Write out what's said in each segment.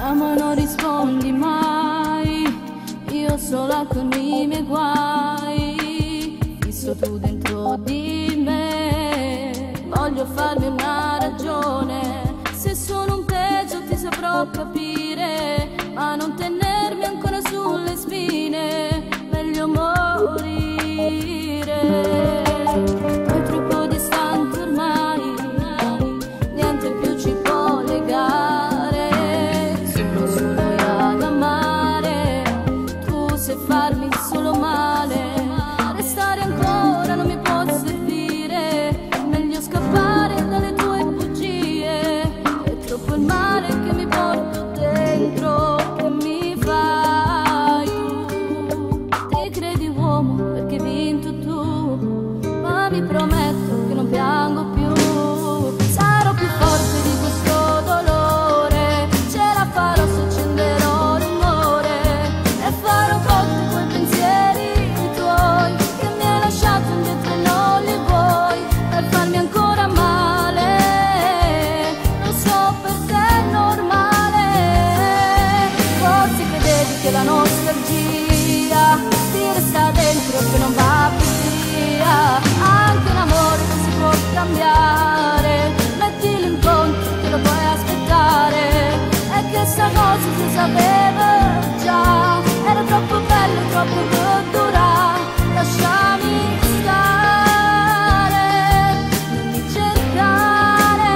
chiamo e non rispondi mai, io sola con i miei guai, fisso tu dentro di me. Voglio farmi una ragione, se sono un peso ti saprò capire, ma non tenermi ancora sulle spine, meglio morire. È troppo distante ormai, niente più ci può legare, sono solo io ad amare, tu sai farmi solo male, restare ancora non mi può servire, meglio scappare dalle tue bugie, è troppo il male che mi porto dentro, che mi fai tu. Ti credi uomo perché hai vinto tu, ma mi prometto che non piango più. Sarò più forte di questo dolore, ce la farò se accenderò l'umore, e farò forte quei pensieri tuoi che mi hai lasciato indietro e non li vuoi, per farmi ancora male. Lo so, per te è normale, forse credevi che la nostalgia ti resta dentro e che non va più via, anche un amore che si può cambiare, mettilo in conto che lo puoi aspettare, e che sta cosa si sapeva già, era troppo bello, troppo dura, lasciami stare, non mi cercare.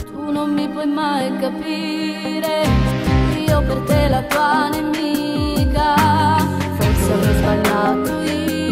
Tu non mi puoi mai capire, io per te la tua nemica, forse avrò sbagliato io.